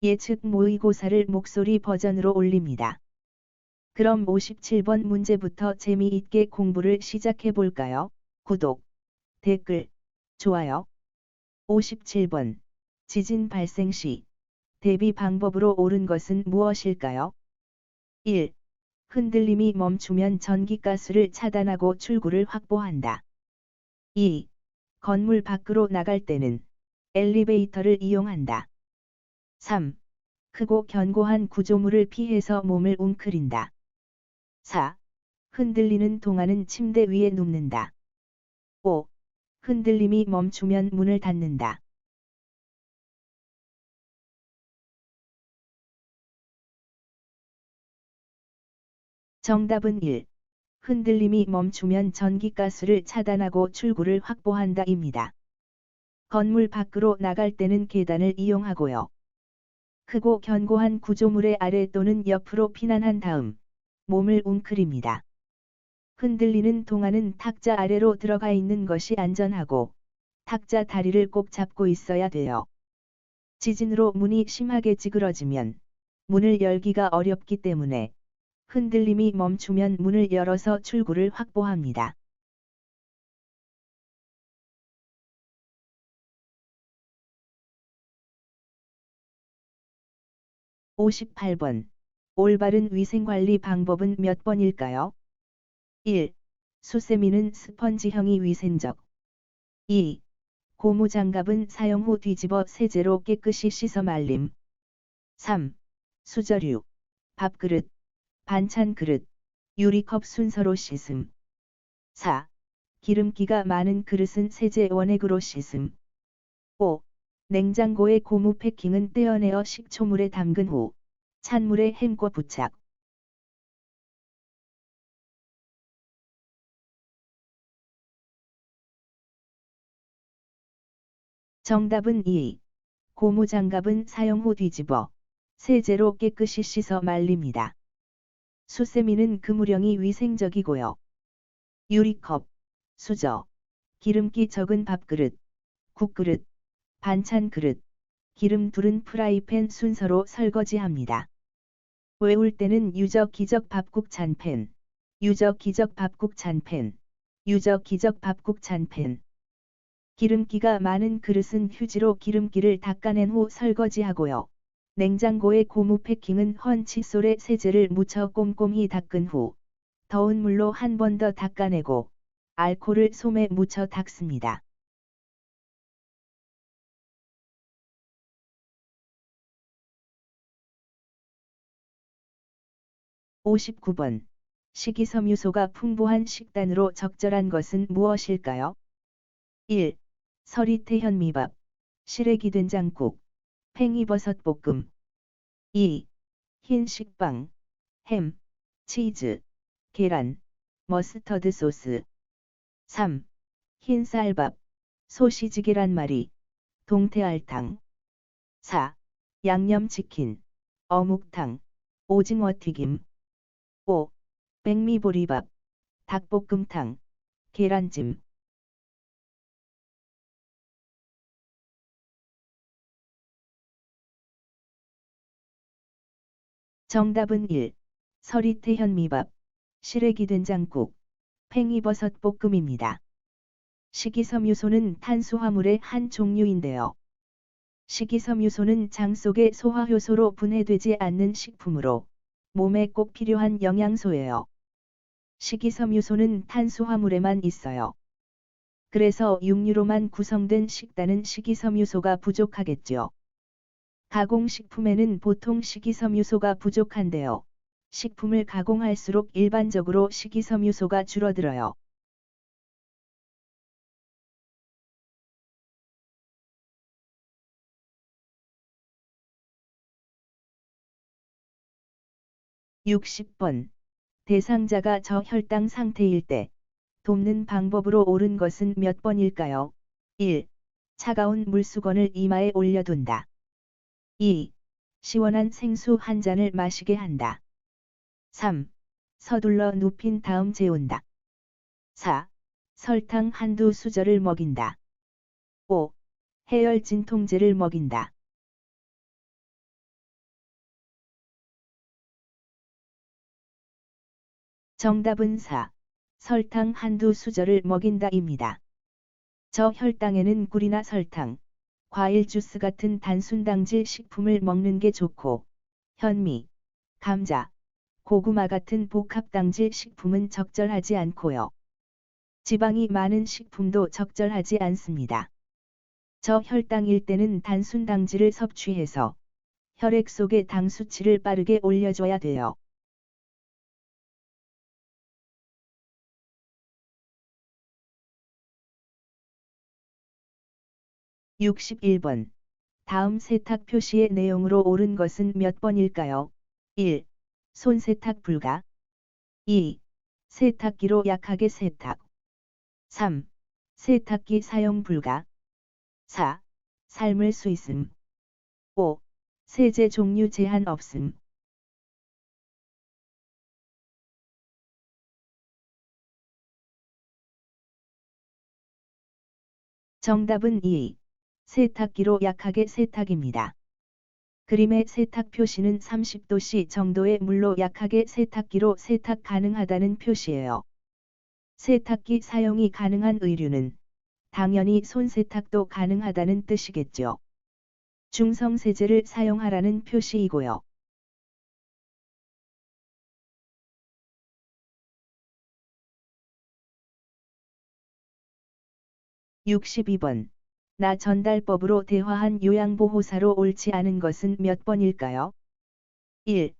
예측 모의고사를 목소리 버전으로 올립니다. 그럼 57번 문제부터 재미있게 공부를 시작해 볼까요? 구독, 댓글, 좋아요. 57번. 지진 발생 시 대비 방법으로 옳은 것은 무엇일까요? 1. 흔들림이 멈추면 전기가스를 차단하고 출구를 확보한다. 2. 건물 밖으로 나갈 때는 엘리베이터를 이용한다. 3. 크고 견고한 구조물을 피해서 몸을 웅크린다. 4. 흔들리는 동안은 침대 위에 눕는다. 5. 흔들림이 멈추면 문을 닫는다. 정답은 1. 흔들림이 멈추면 전기가스를 차단하고 출구를 확보한다입니다. 건물 밖으로 나갈 때는 계단을 이용하고요. 크고 견고한 구조물의 아래 또는 옆으로 피난한 다음 몸을 웅크립니다. 흔들리는 동안은 탁자 아래로 들어가 있는 것이 안전하고 탁자 다리를 꼭 잡고 있어야 돼요. 지진으로 문이 심하게 찌그러지면 문을 열기가 어렵기 때문에 흔들림이 멈추면 문을 열어서 출구를 확보합니다. 58번. 올바른 위생관리 방법은 몇 번일까요? 1. 수세미는 스펀지형이 위생적. 2. 고무장갑은 사용 후 뒤집어 세제로 깨끗이 씻어 말림. 3. 수저류, 밥그릇, 반찬 그릇, 유리컵 순서로 씻음. 4. 기름기가 많은 그릇은 세제 원액으로 씻음. 5. 냉장고의 고무 패킹은 떼어내어 식초물에 담근 후 찬물에 헹궈 부착. 정답은 2. 고무장갑은 사용 후 뒤집어 세제로 깨끗이 씻어 말립니다. 수세미는 그물형이 위생적이고요. 유리컵, 수저, 기름기 적은 밥그릇, 국그릇, 반찬 그릇, 기름 두른 프라이팬 순서로 설거지합니다. 외울 때는 유적 기적 밥국 잔팬, 유적 기적 밥국 잔팬, 유적 기적 밥국 잔팬. 기름기가 많은 그릇은 휴지로 기름기를 닦아낸 후 설거지하고요. 냉장고의 고무 패킹은 헌 칫솔에 세제를 묻혀 꼼꼼히 닦은 후 더운 물로 한 번 더 닦아내고 알코올을 솜에 묻혀 닦습니다. 59번. 식이섬유소가 풍부한 식단으로 적절한 것은 무엇일까요? 1. 서리태 현미밥, 시래기 된장국, 팽이버섯 볶음. 2. 흰 식빵, 햄, 치즈, 계란, 머스터드 소스. 3. 흰 쌀밥, 소시지 계란말이, 동태알탕. 4. 양념치킨, 어묵탕, 오징어 튀김. 5. 백미보리밥, 닭볶음탕, 계란찜. 정답은 1. 서리태 현미밥, 시래기 된장국, 팽이버섯 볶음입니다. 식이섬유소는 탄수화물의 한 종류인데요. 식이섬유소는 장 속의 소화효소로 분해되지 않는 식품으로 몸에 꼭 필요한 영양소예요. 식이섬유소는 탄수화물에만 있어요. 그래서 육류로만 구성된 식단은 식이섬유소가 부족하겠죠. 가공식품에는 보통 식이섬유소가 부족한데요. 식품을 가공할수록 일반적으로 식이섬유소가 줄어들어요. (60번) 대상자가 저혈당 상태일 때 돕는 방법으로 옳은 것은 몇 번일까요? 1. 차가운 물수건을 이마에 올려둔다. 2. 시원한 생수 한 잔을 마시게 한다. 3. 서둘러 눕힌 다음 재운다. 4. 설탕 한두 수저를 먹인다. 5. 해열 진통제를 먹인다. 정답은 4. 설탕 한두 수저를 먹인다입니다. 저 혈당에는 꿀이나 설탕, 과일 주스 같은 단순당질 식품을 먹는 게 좋고, 현미, 감자, 고구마 같은 복합당질 식품은 적절하지 않고요. 지방이 많은 식품도 적절하지 않습니다. 저혈당일 때는 단순당질을 섭취해서 혈액 속의 당 수치를 빠르게 올려줘야 돼요. (61번) 다음 세탁 표시의 내용으로 옳은 것은 몇 번일까요? 1. 손세탁 불가. 2. 세탁기로 약하게 세탁. 3. 세탁기 사용 불가. 4. 삶을 수 있음. 5. 세제 종류 제한 없음. 정답은 2. 세탁기로 약하게 세탁입니다. 그림의 세탁 표시는 30도씨 정도의 물로 약하게 세탁기로 세탁 가능하다는 표시예요. 세탁기 사용이 가능한 의류는 당연히 손세탁도 가능하다는 뜻이겠죠. 중성세제를 사용하라는 표시이고요. 62번. 나 전달법으로 대화한 요양보호사로 옳지 않은 것은 몇 번일까요? 1.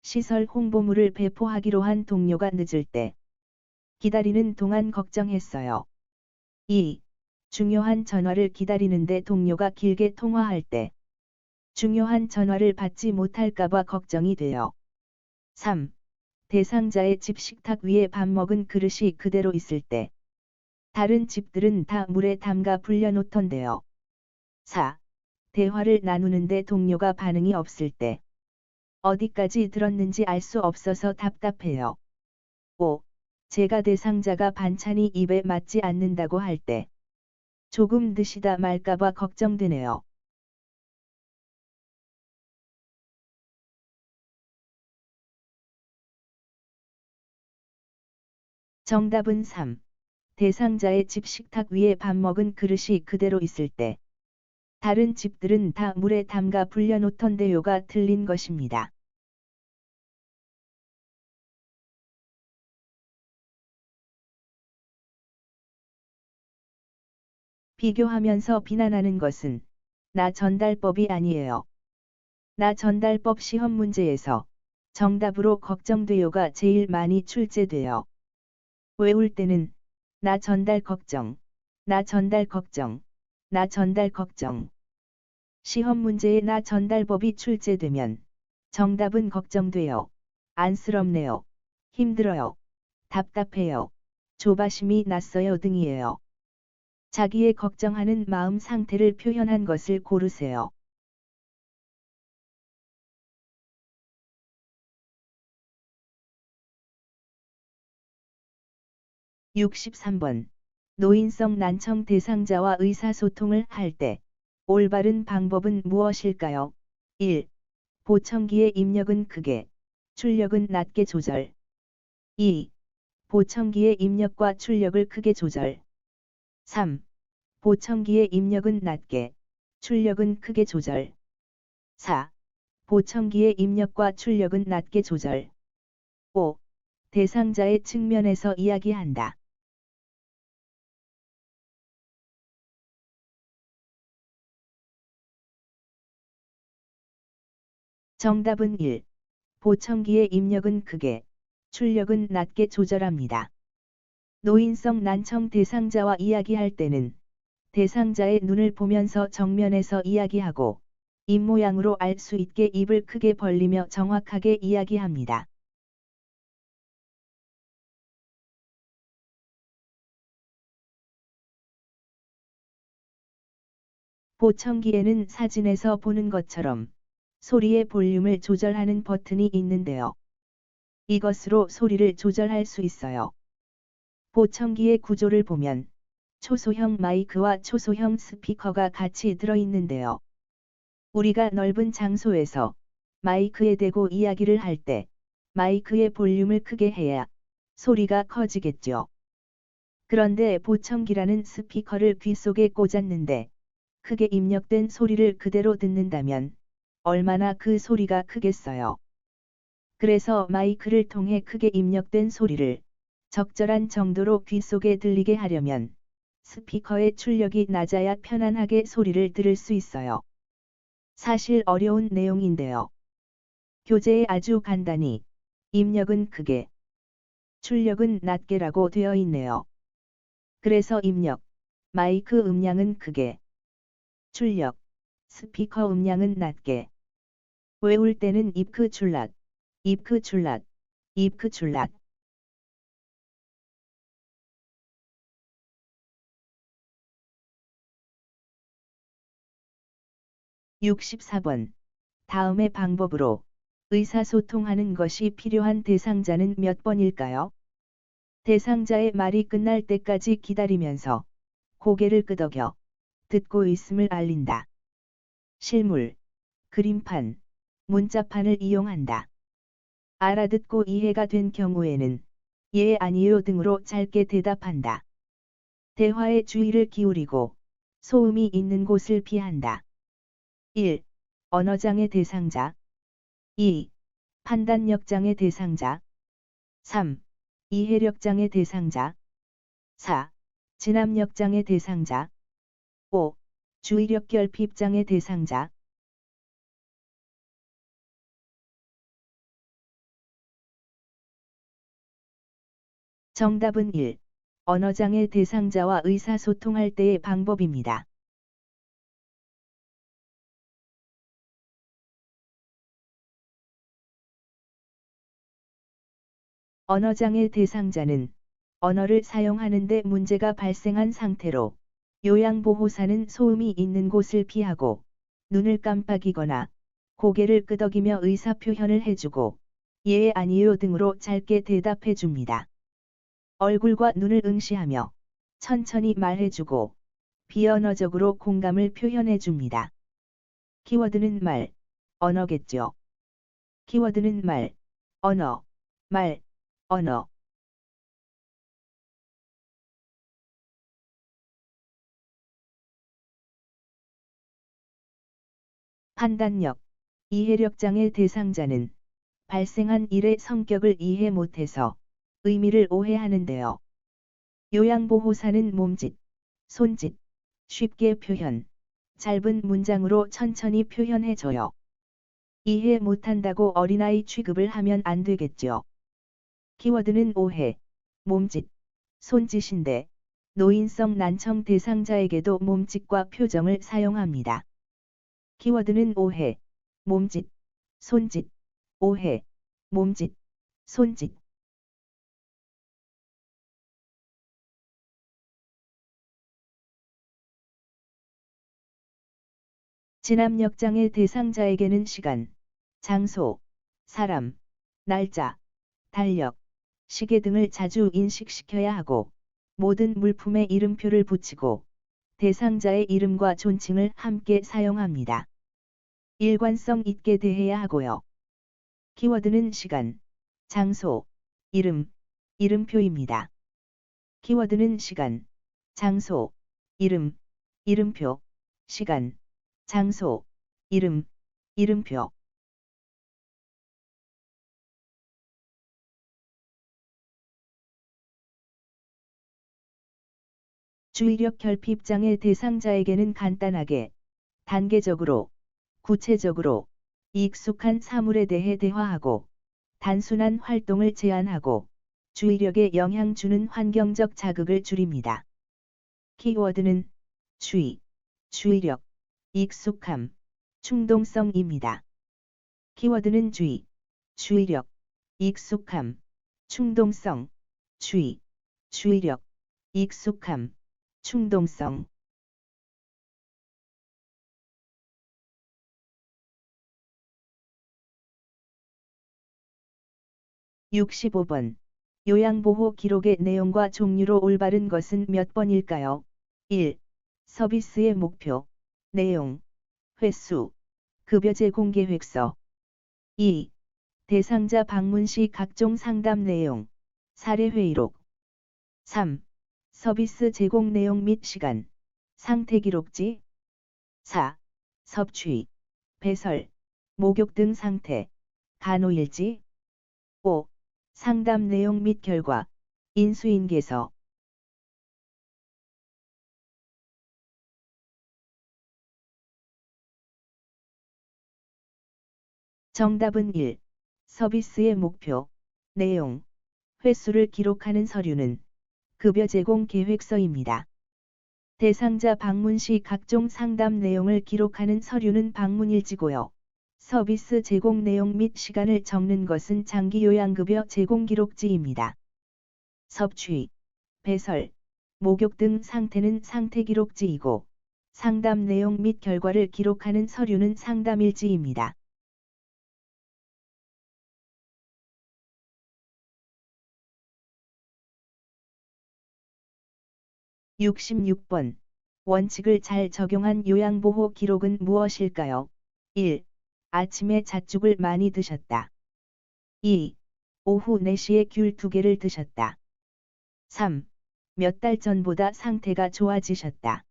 시설 홍보물을 배포하기로 한 동료가 늦을 때 기다리는 동안 걱정했어요. 2. 중요한 전화를 기다리는데 동료가 길게 통화할 때 중요한 전화를 받지 못할까봐 걱정이 돼요. 3. 대상자의 집 식탁 위에 밥 먹은 그릇이 그대로 있을 때 다른 집들은 다 물에 담가 불려놓던데요. 4. 대화를 나누는데 동료가 반응이 없을 때 어디까지 들었는지 알 수 없어서 답답해요. 5. 제가 대상자가 반찬이 입에 맞지 않는다고 할 때 조금 드시다 말까봐 걱정되네요. 정답은 3. 대상자의 집 식탁 위에 밥 먹은 그릇이 그대로 있을 때 다른 집들은 다 물에 담가 불려놓던데요가 틀린 것입니다. 비교하면서 비난하는 것은 나 전달법이 아니에요. 나 전달법 시험 문제에서 정답으로 걱정돼요가 제일 많이 출제돼요. 외울 때는 나 전달 걱정, 나 전달 걱정, 나 전달 걱정. 시험 문제에 나 전달법이 출제되면 정답은 걱정돼요. 안쓰럽네요. 힘들어요. 답답해요. 조바심이 났어요 등이에요. 자기의 걱정하는 마음 상태를 표현한 것을 고르세요. 63번. 노인성 난청 대상자와 의사소통을 할 때 올바른 방법은 무엇일까요? 1. 보청기의 입력은 크게, 출력은 낮게 조절. 2. 보청기의 입력과 출력을 크게 조절. 3. 보청기의 입력은 낮게, 출력은 크게 조절. 4. 보청기의 입력과 출력은 낮게 조절. 5. 대상자의 측면에서 이야기한다. 정답은 1. 보청기의 입력은 크게, 출력은 낮게 조절합니다. 노인성 난청 대상자와 이야기할 때는 대상자의 눈을 보면서 정면에서 이야기하고 입모양으로 알 수 있게 입을 크게 벌리며 정확하게 이야기합니다. 보청기에는 사진에서 보는 것처럼 소리의 볼륨을 조절하는 버튼이 있는데요. 이것으로 소리를 조절할 수 있어요. 보청기의 구조를 보면 초소형 마이크와 초소형 스피커가 같이 들어있는데요. 우리가 넓은 장소에서 마이크에 대고 이야기를 할 때 마이크의 볼륨을 크게 해야 소리가 커지겠죠. 그런데 보청기라는 스피커를 귀 속에 꽂았는데 크게 입력된 소리를 그대로 듣는다면 얼마나 그 소리가 크겠어요. 그래서 마이크를 통해 크게 입력된 소리를 적절한 정도로 귀 속에 들리게 하려면 스피커의 출력이 낮아야 편안하게 소리를 들을 수 있어요. 사실 어려운 내용인데요. 교재에 아주 간단히 입력은 크게, 출력은 낮게라고 되어 있네요. 그래서 입력, 마이크 음량은 크게, 출력, 스피커 음량은 낮게. 외울 때는 입크 출락, 입크 출락, 입크 출락. 64번. 다음의 방법으로 의사소통하는 것이 필요한 대상자는 몇 번일까요? 대상자의 말이 끝날 때까지 기다리면서 고개를 끄덕여 듣고 있음을 알린다. 실물, 그림판, 문자판을 이용한다. 알아듣고 이해가 된 경우에는 예 아니요 등으로 짧게 대답한다. 대화에 주의를 기울이고 소음이 있는 곳을 피한다. 1. 언어장애 대상자 2. 판단력장애 대상자 3. 이해력장애 대상자 4. 진압력장애 대상자 5. 주의력결핍장애 대상자 정답은 1. 언어장애 대상자와 의사소통할 때의 방법입니다. 언어장애 대상자는 언어를 사용하는 데 문제가 발생한 상태로 요양보호사는 소음이 있는 곳을 피하고 눈을 깜빡이거나 고개를 끄덕이며 의사표현을 해주고 예 아니요 등으로 짧게 대답해 줍니다. 얼굴과 눈을 응시하며 천천히 말해주고 비언어적으로 공감을 표현해 줍니다. 키워드는 말, 언어겠죠. 키워드는 말, 언어, 말, 언어. 판단력, 이해력장애 대상자는 발생한 일의 성격을 이해 못해서 의미를 오해하는데요. 요양보호사는 몸짓, 손짓, 쉽게 표현, 짧은 문장으로 천천히 표현해줘요. 이해 못한다고 어린아이 취급을 하면 안 되겠죠. 키워드는 오해, 몸짓, 손짓인데 노인성 난청 대상자에게도 몸짓과 표정을 사용합니다. 키워드는 오해, 몸짓, 손짓, 오해, 몸짓, 손짓. 진압력장애 대상자에게는 시간, 장소, 사람, 날짜, 달력, 시계 등을 자주 인식시켜야 하고 모든 물품에 이름표를 붙이고 대상자의 이름과 존칭을 함께 사용합니다. 일관성 있게 대해야 하고요. 키워드는 시간, 장소, 이름, 이름표입니다. 키워드는 시간, 장소, 이름, 이름표, 시간, 장소, 이름, 이름표. 주의력 결핍장애 대상자에게는 간단하게, 단계적으로, 구체적으로, 익숙한 사물에 대해 대화하고, 단순한 활동을 제한하고, 주의력에 영향 주는 환경적 자극을 줄입니다. 키워드는 주의, 주의력, 익숙함, 충동성입니다. 키워드는 주의, 주의력, 익숙함, 충동성, 주의, 주의력, 익숙함, 충동성. (65번) 요양보호 기록의 내용과 종류로 올바른 것은 몇 번일까요? 1. 서비스의 목표, 내용, 횟수, 급여 제공 계획서. 2. 대상자 방문 시 각종 상담 내용, 사례 회의록. 3. 서비스 제공 내용 및 시간, 상태 기록지. 4. 섭취, 배설, 목욕 등 상태, 간호일지. 5. 상담 내용 및 결과, 인수인계서. 정답은 1. 서비스의 목표, 내용, 횟수를 기록하는 서류는 급여 제공 계획서입니다. 대상자 방문 시 각종 상담 내용을 기록하는 서류는 방문일지고요. 서비스 제공 내용 및 시간을 적는 것은 장기 요양급여 제공 기록지입니다. 섭취, 배설, 목욕 등 상태는 상태 기록지이고, 상담 내용 및 결과를 기록하는 서류는 상담일지입니다. 66번. 원칙을 잘 적용한 요양보호 기록은 무엇일까요? 1. 아침에 잣죽을 많이 드셨다. 2. 오후 4시에 귤 2개를 드셨다. 3. 몇 달 전보다 상태가 좋아지셨다.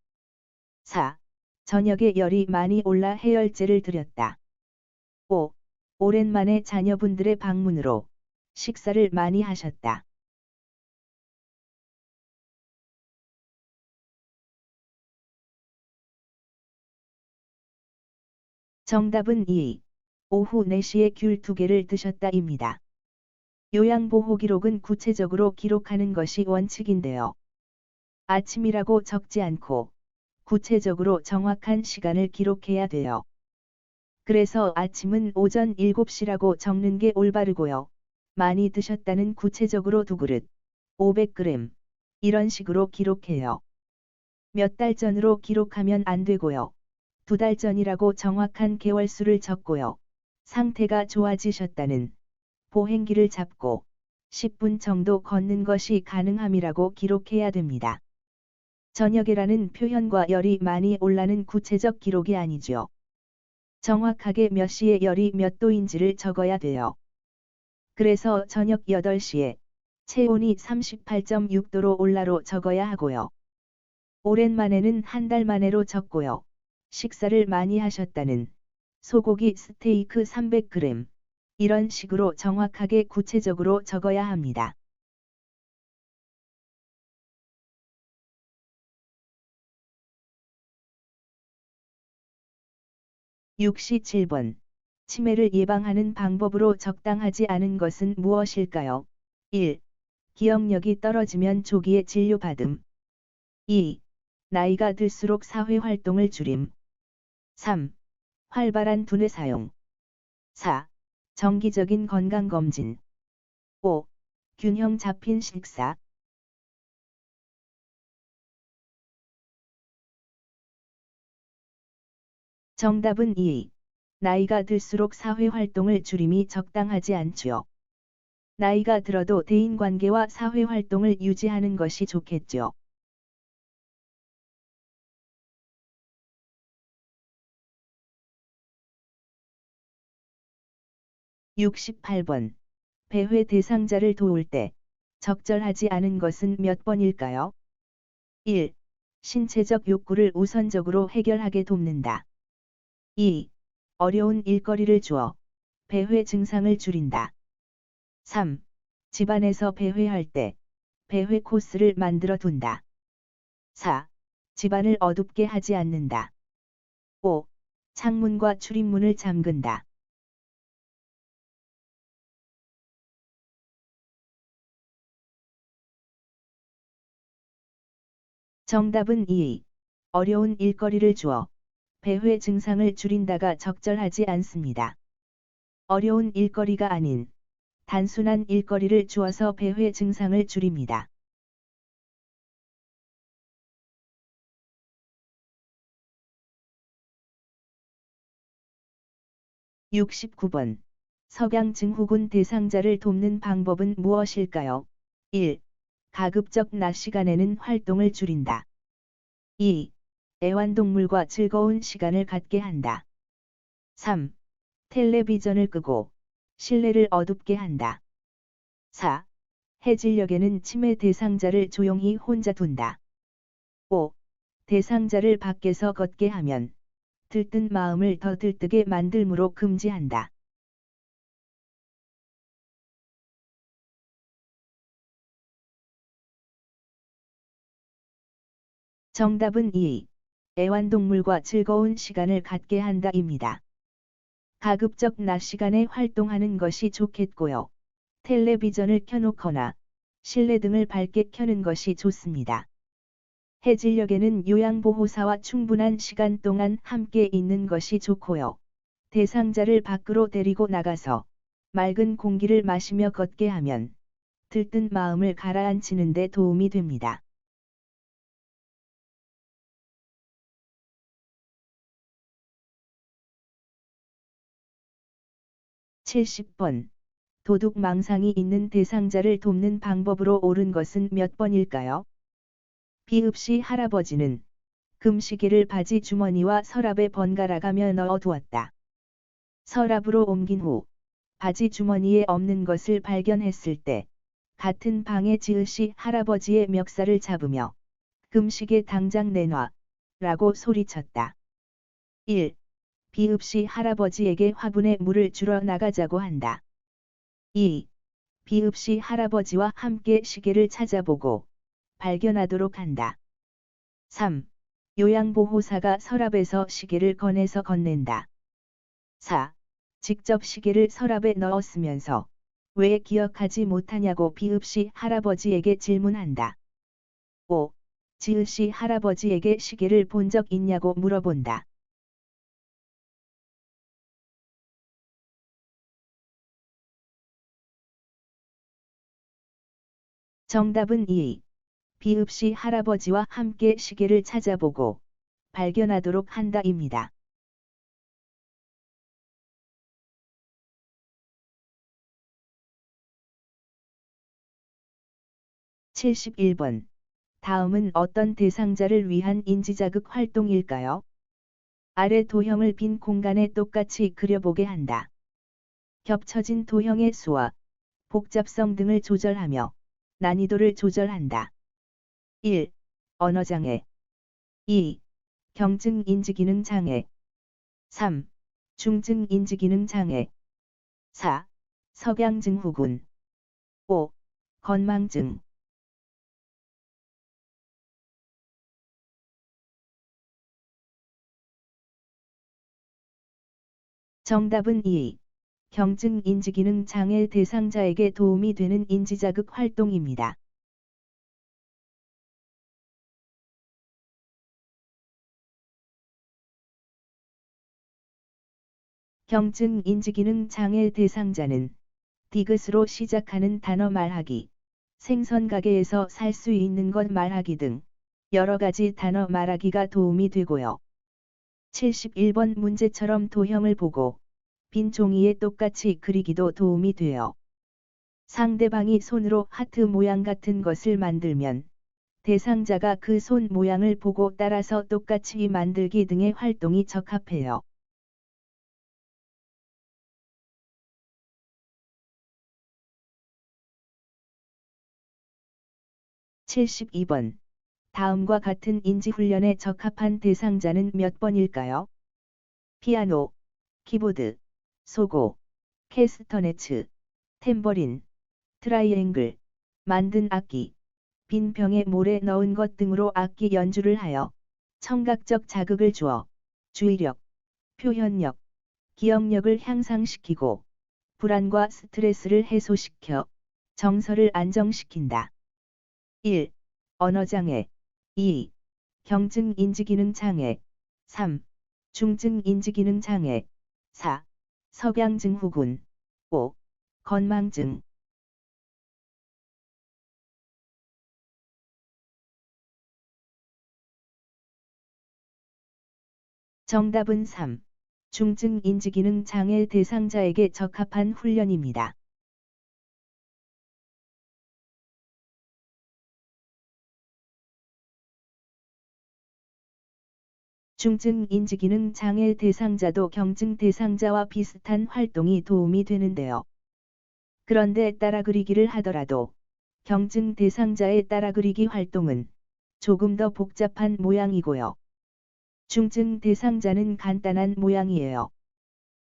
4. 저녁에 열이 많이 올라 해열제를 드렸다. 5. 오랜만에 자녀분들의 방문으로 식사를 많이 하셨다. 정답은 2. 오후 4시에 귤 2개를 드셨다입니다. 요양보호 기록은 구체적으로 기록하는 것이 원칙인데요. 아침이라고 적지 않고 구체적으로 정확한 시간을 기록해야 돼요. 그래서 아침은 오전 7시라고 적는 게 올바르고요. 많이 드셨다는 구체적으로 2그릇, 500g 이런 식으로 기록해요. 몇 달 전으로 기록하면 안 되고요. 2달 전이라고 정확한 개월수를 적고요. 상태가 좋아지셨다는 보행기를 잡고 10분 정도 걷는 것이 가능함이라고 기록해야 됩니다. 저녁에라는 표현과 열이 많이 올라는 구체적 기록이 아니죠. 정확하게 몇 시에 열이 몇 도인지를 적어야 돼요. 그래서 저녁 8시에 체온이 38.6도로 올라로 적어야 하고요. 오랜만에는 한 달 만에로 적고요. 식사를 많이 하셨다는 소고기 스테이크 300g 이런 식으로 정확하게 구체적으로 적어야 합니다. 67번. 치매를 예방하는 방법으로 적당하지 않은 것은 무엇일까요? 1. 기억력이 떨어지면 조기에 진료받음. 2. 나이가 들수록 사회활동을 줄임. 3. 활발한 두뇌 사용. 4. 정기적인 건강검진. 5. 균형 잡힌 식사. 정답은 2. 나이가 들수록 사회활동을 줄임이 적당하지 않지요. 나이가 들어도 대인관계와 사회활동을 유지하는 것이 좋겠죠. 68번. 배회 대상자를 도울 때 적절하지 않은 것은 몇 번일까요? 1. 신체적 욕구를 우선적으로 해결하게 돕는다. 2. 어려운 일거리를 주어 배회 증상을 줄인다. 3. 집안에서 배회할 때 배회 코스를 만들어 둔다. 4. 집안을 어둡게 하지 않는다. 5. 창문과 출입문을 잠근다. 정답은 2. 어려운 일거리를 주어 배회 증상을 줄인다가 적절하지 않습니다. 어려운 일거리가 아닌 단순한 일거리를 주어서 배회 증상을 줄입니다. 69번. 석양증후군 대상자를 돕는 방법은 무엇일까요? 1. 가급적 낮 시간에는 활동을 줄인다. 2. 애완동물과 즐거운 시간을 갖게 한다. 3. 텔레비전을 끄고 실내를 어둡게 한다. 4. 해질녘에는 치매 대상자를 조용히 혼자 둔다. 5. 대상자를 밖에서 걷게 하면 들뜬 마음을 더 들뜨게 만들므로 금지한다. 정답은 2. 애완동물과 즐거운 시간을 갖게 한다입니다. 가급적 낮 시간에 활동하는 것이 좋겠고요. 텔레비전을 켜놓거나 실내 등을 밝게 켜는 것이 좋습니다. 해질녘에는 요양보호사와 충분한 시간 동안 함께 있는 것이 좋고요. 대상자를 밖으로 데리고 나가서 맑은 공기를 마시며 걷게 하면 들뜬 마음을 가라앉히는 데 도움이 됩니다. 70번. 도둑 망상이 있는 대상자를 돕는 방법으로 옳은 것은 몇 번일까요? 비읍시 할아버지는 금시계를 바지 주머니와 서랍에 번갈아가며 넣어두었다. 서랍으로 옮긴 후 바지 주머니에 없는 것을 발견했을 때 같은 방에 지읒이 할아버지의 멱살을 잡으며 금시계 당장 내놔 라고 소리쳤다. 1. 비읍시 할아버지에게 화분에 물을 주러 나가자고 한다. 2. 비읍시 할아버지와 함께 시계를 찾아보고 발견하도록 한다. 3. 요양보호사가 서랍에서 시계를 꺼내서 건넨다. 4. 직접 시계를 서랍에 넣었으면서 왜 기억하지 못하냐고 비읍시 할아버지에게 질문한다. 5. 지읒이 할아버지에게 시계를 본 적 있냐고 물어본다. 정답은 2. 비읍시 할아버지와 함께 시계를 찾아보고 발견하도록 한다입니다. 71번. 다음은 어떤 대상자를 위한 인지자극 활동일까요? 아래 도형을 빈 공간에 똑같이 그려보게 한다. 겹쳐진 도형의 수와 복잡성 등을 조절하며 난이도를 조절한다. 1. 언어장애 2. 경증 인지기능 장애 3. 중증 인지기능 장애 4. 석양증후군 5. 건망증 정답은 2. 경증 인지기능 장애 대상자에게 도움이 되는 인지자극 활동입니다. 경증 인지기능 장애 대상자는 디귿으로 시작하는 단어 말하기, 생선 가게에서 살 수 있는 것 말하기 등 여러 가지 단어 말하기가 도움이 되고요. 71번 문제처럼 도형을 보고 빈 종이에 똑같이 그리기도 도움이 돼요. 상대방이 손으로 하트 모양 같은 것을 만들면 대상자가 그 손 모양을 보고 따라서 똑같이 만들기 등의 활동이 적합해요. (72번) 다음과 같은 인지훈련에 적합한 대상자는 몇 번일까요? 피아노, 키보드, 소고, 캐스터네츠, 탬버린, 트라이앵글, 만든 악기, 빈 병에 모래 넣은 것 등으로 악기 연주를 하여 청각적 자극을 주어 주의력, 표현력, 기억력을 향상시키고 불안과 스트레스를 해소시켜 정서를 안정시킨다. 1. 언어장애 2. 경증 인지기능 장애 3. 중증 인지기능 장애 4. 석양증후군 5. 건망증 정답은 3. 중증 인지기능 장애 대상자에게 적합한 훈련입니다. 중증 인지기능 장애 대상자도 경증 대상자와 비슷한 활동이 도움이 되는데요. 그런데 따라 그리기를 하더라도 경증 대상자의 따라 그리기 활동은 조금 더 복잡한 모양이고요. 중증 대상자는 간단한 모양이에요.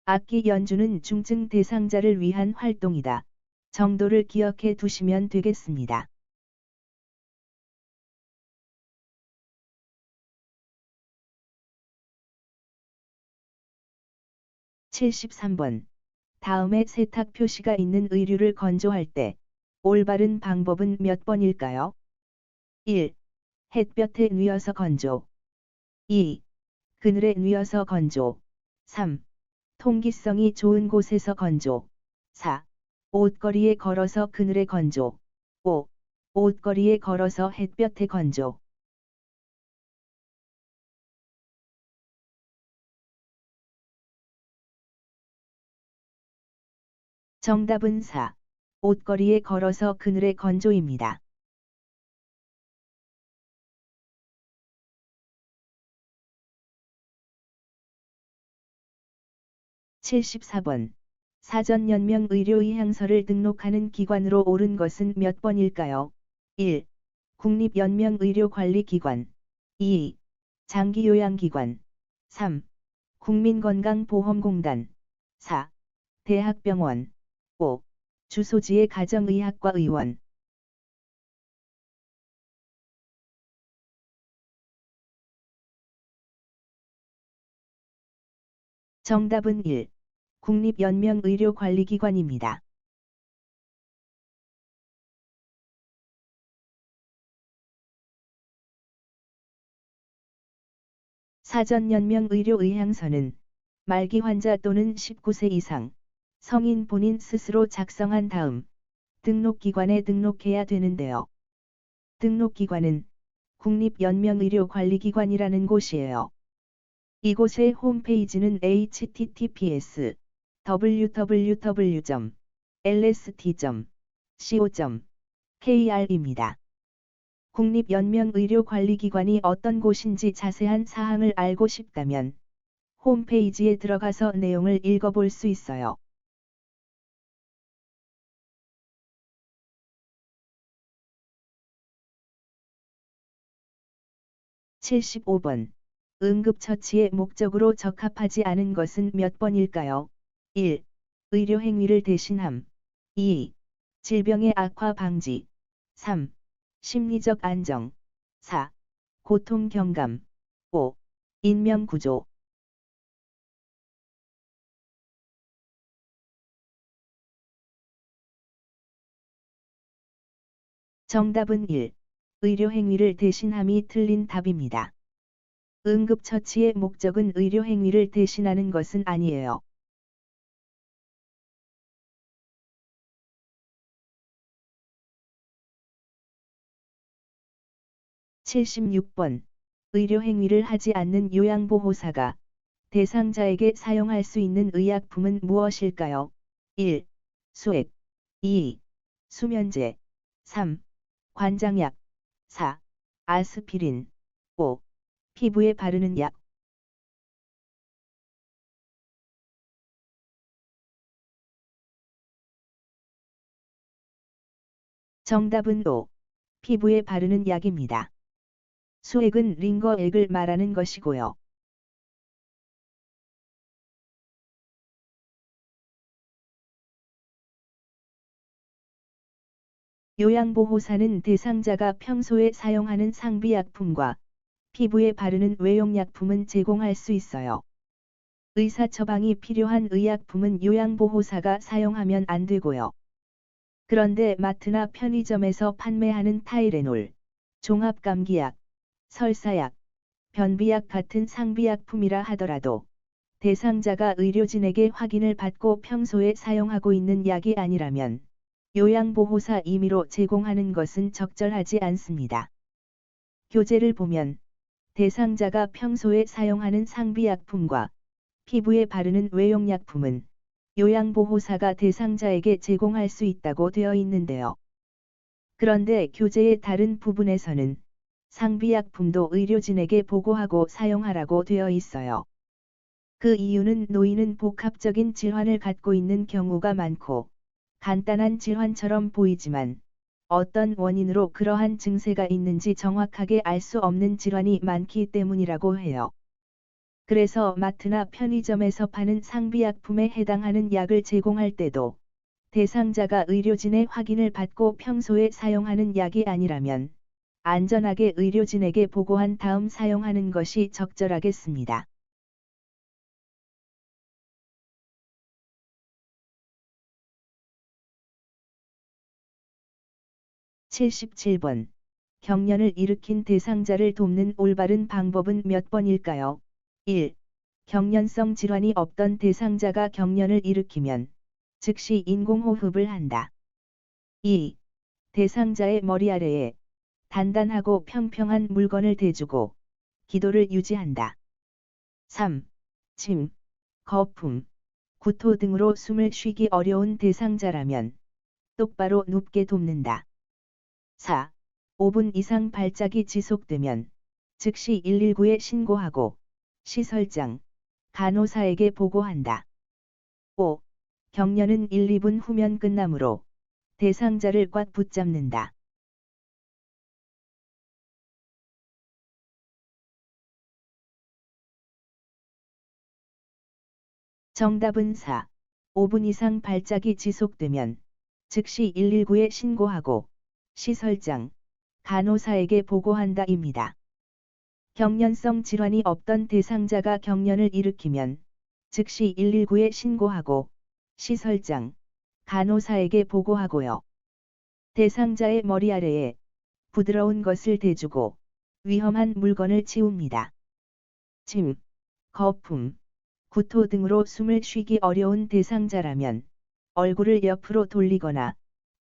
악기 연주는 중증 대상자를 위한 활동이다. 정도를 기억해 두시면 되겠습니다. 73번. 다음에 세탁 표시가 있는 의류를 건조할 때 올바른 방법은 몇 번일까요? 1. 햇볕에 뉘어서 건조. 2. 그늘에 뉘어서 건조. 3. 통기성이 좋은 곳에서 건조. 4. 옷걸이에 걸어서 그늘에 건조. 5. 옷걸이에 걸어서 햇볕에 건조. 정답은 4. 옷걸이에 걸어서 그늘에 건조입니다. 74번. 사전연명 의료의향서를 등록하는 기관으로 옳은 것은 몇 번일까요? 1. 국립연명의료관리기관. 2. 장기요양기관. 3. 국민건강보험공단. 4. 대학병원. 5. 주소지의 가정의학과 의원. 정답은 1. 국립연명의료관리기관입니다. 사전연명의료의향서는 말기 환자 또는 19세 이상, 성인 본인 스스로 작성한 다음 등록기관에 등록해야 되는데요. 등록기관은 국립연명의료관리기관이라는 곳이에요. 이곳의 홈페이지는 https://www.lst.co.kr입니다. 국립연명의료관리기관이 어떤 곳인지 자세한 사항을 알고 싶다면 홈페이지에 들어가서 내용을 읽어볼 수 있어요. 75번. 응급처치의 목적으로 적합하지 않은 것은 몇 번일까요? 1. 의료행위를 대신함. 2. 질병의 악화 방지. 3. 심리적 안정. 4. 고통 경감. 5. 인명구조. 정답은 1. 의료행위를 대신함이 틀린 답입니다. 응급처치의 목적은 의료행위를 대신하는 것은 아니에요. 76번. 의료행위를 하지 않는 요양보호사가 대상자에게 사용할 수 있는 의약품은 무엇일까요? 1. 수액. 2. 수면제. 3. 관장약. 4. 아스피린. 5. 피부에 바르는 약. 정답은 5. 피부에 바르는 약입니다. 수액은 링거액을 말하는 것이고요. 요양보호사는 대상자가 평소에 사용하는 상비약품과 피부에 바르는 외용약품은 제공할 수 있어요. 의사 처방이 필요한 의약품은 요양보호사가 사용하면 안 되고요. 그런데 마트나 편의점에서 판매하는 타이레놀, 종합감기약, 설사약, 변비약 같은 상비약품이라 하더라도 대상자가 의료진에게 확인을 받고 평소에 사용하고 있는 약이 아니라면 요양보호사 임의로 제공하는 것은 적절하지 않습니다. 교재를 보면 대상자가 평소에 사용하는 상비약품과 피부에 바르는 외용약품은 요양보호사가 대상자에게 제공할 수 있다고 되어 있는데요. 그런데 교재의 다른 부분에서는 상비약품도 의료진에게 보고하고 사용하라고 되어 있어요. 그 이유는 노인은 복합적인 질환을 갖고 있는 경우가 많고 간단한 질환처럼 보이지만 어떤 원인으로 그러한 증세가 있는지 정확하게 알 수 없는 질환이 많기 때문이라고 해요. 그래서 마트나 편의점에서 파는 상비약품에 해당하는 약을 제공할 때도 대상자가 의료진의 확인을 받고 평소에 사용하는 약이 아니라면 안전하게 의료진에게 보고한 다음 사용하는 것이 적절하겠습니다. 77번. 경련을 일으킨 대상자를 돕는 올바른 방법은 몇 번일까요? 1. 경련성 질환이 없던 대상자가 경련을 일으키면 즉시 인공호흡을 한다. 2. 대상자의 머리 아래에 단단하고 평평한 물건을 대주고 기도를 유지한다. 3. 침, 거품, 구토 등으로 숨을 쉬기 어려운 대상자라면 똑바로 눕게 돕는다. 4. 5분 이상 발작이 지속되면 즉시 119에 신고하고 시설장, 간호사에게 보고한다. 5. 경련은 1, 2분 후면 끝나므로 대상자를 꽉 붙잡는다. '정답은 4. 5분 이상 발작이 지속되면 즉시 119에 신고하고 시설장, 간호사에게 보고한다입니다. 경련성 질환이 없던 대상자가 경련을 일으키면 즉시 119에 신고하고 시설장, 간호사에게 보고하고요. 대상자의 머리 아래에 부드러운 것을 대주고 위험한 물건을 치웁니다. 침, 거품, 구토 등으로 숨을 쉬기 어려운 대상자라면 얼굴을 옆으로 돌리거나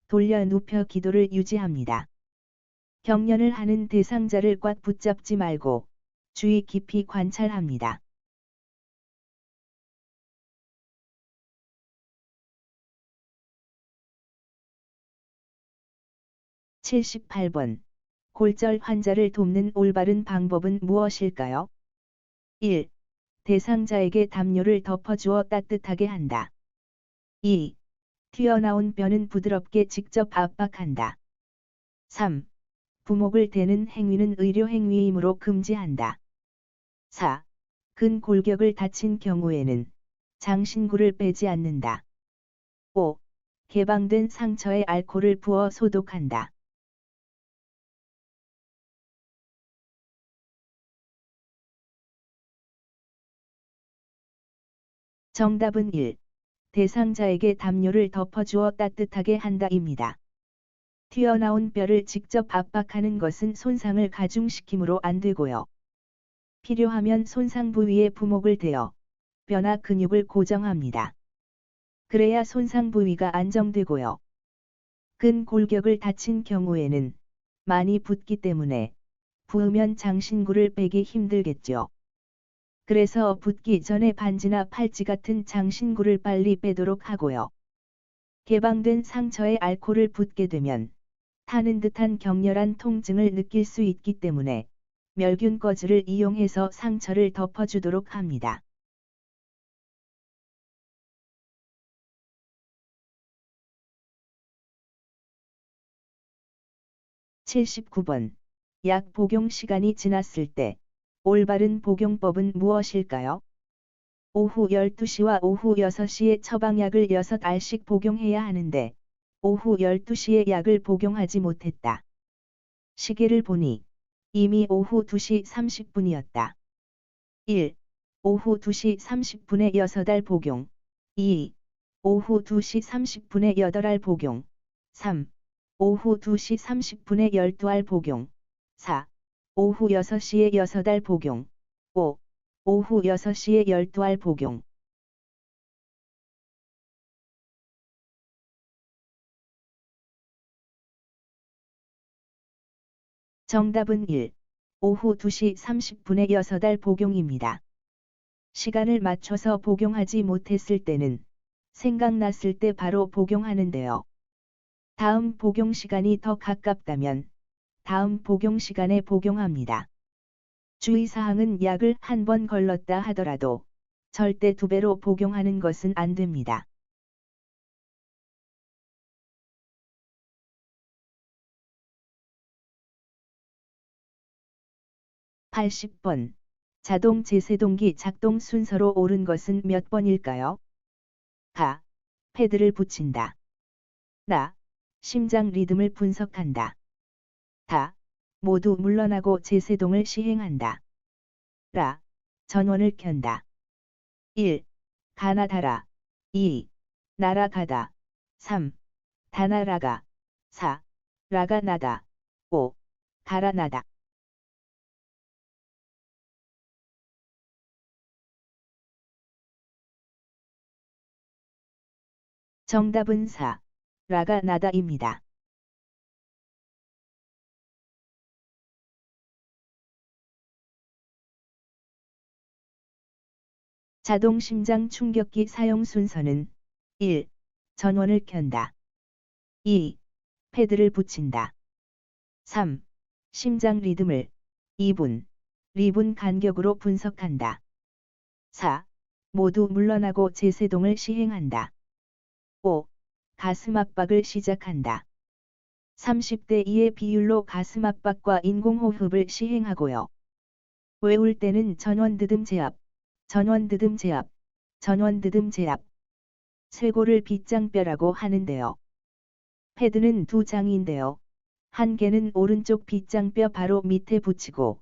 돌려 눕혀 기도를 유지합니다. 경련을 하는 대상자를 꽉 붙잡지 말고 주의 깊이 관찰합니다. 78번. 골절 환자를 돕는 올바른 방법은 무엇일까요? 1. 대상자에게 담요를 덮어주어 따뜻하게 한다. 2. 튀어나온 뼈는 부드럽게 직접 압박한다. 3. 부목을 대는 행위는 의료 행위이므로 금지한다. 4. 근골격을 다친 경우에는 장신구를 빼지 않는다. 5. 개방된 상처에 알코올을 부어 소독한다. 정답은 1. 대상자에게 담요를 덮어주어 따뜻하게 한다입니다. 튀어나온 뼈를 직접 압박하는 것은 손상을 가중시키므로 안 되고요. 필요하면 손상 부위에 부목을 대어 뼈나 근육을 고정합니다. 그래야 손상 부위가 안정되고요. 근골격을 다친 경우에는 많이 붓기 때문에 부으면 장신구를 빼기 힘들겠죠. 그래서 붓기 전에 반지나 팔찌 같은 장신구를 빨리 빼도록 하고요. 개방된 상처에 알코올을 붓게 되면 타는 듯한 격렬한 통증을 느낄 수 있기 때문에 멸균 꺼즈를 이용해서 상처를 덮어주도록 합니다. 79번. 약 복용 시간이 지났을 때 올바른 복용법은 무엇일까요? 오후 12시와 오후 6시에 처방약을 6알씩 복용해야 하는데 오후 12시에 약을 복용하지 못했다. 시계를 보니 이미 오후 2시 30분이었다. 1. 오후 2시 30분에 6알 복용. 2. 오후 2시 30분에 8알 복용. 3. 오후 2시 30분에 12알 복용. 4. 오후 6시에 6알 복용. 5. 오후 6시에 12알 복용. 정답은 1. 오후 2시 30분에 6알 복용입니다. 시간을 맞춰서 복용하지 못했을 때는 생각났을 때 바로 복용하는데요. 다음 복용 시간이 더 가깝다면 다음 복용 시간에 복용합니다. 주의사항은 약을 한 번 걸렀다 하더라도 절대 2배로 복용하는 것은 안 됩니다. 80번. 자동 제세동기 작동 순서로 옳은 것은 몇 번일까요? 가. 패드를 붙인다. 나. 심장 리듬을 분석한다. 다. 모두 물러나고 제세동을 시행한다. 라. 전원을 켠다. 1. 가나다라. 2. 날아가다. 3. 다나라가. 4. 라가 나다. 5. 달아나다. 정답은 4. 라가 나다입니다. 자동 심장 충격기 사용 순서는 1. 전원을 켠다. 2. 패드를 붙인다. 3. 심장 리듬을 2분, 리분 간격으로 분석한다. 4. 모두 물러나고 제세동을 시행한다. 5. 가슴 압박을 시작한다. 30대 2의 비율로 가슴 압박과 인공호흡을 시행하고요. 외울 때는 전원드듬 제압, 전원드듬 제압, 전원드듬 제압. 쇄골을 빗장뼈라고 하는데요. 패드는 두 장인데요. 한 개는 오른쪽 빗장뼈 바로 밑에 붙이고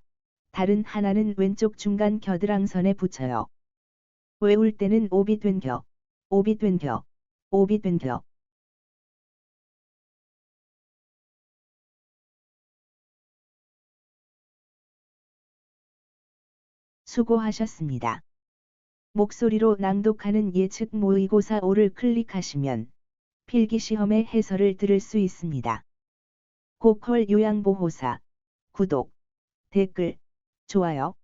다른 하나는 왼쪽 중간 겨드랑선에 붙여요. 외울 때는 오비된겨, 오비된겨, 오비된겨. 수고하셨습니다. 목소리로 낭독하는 예측 모의고사 5를 클릭하시면 필기시험의 해설을 들을 수 있습니다. 고퀄 요양보호사, 구독, 댓글, 좋아요.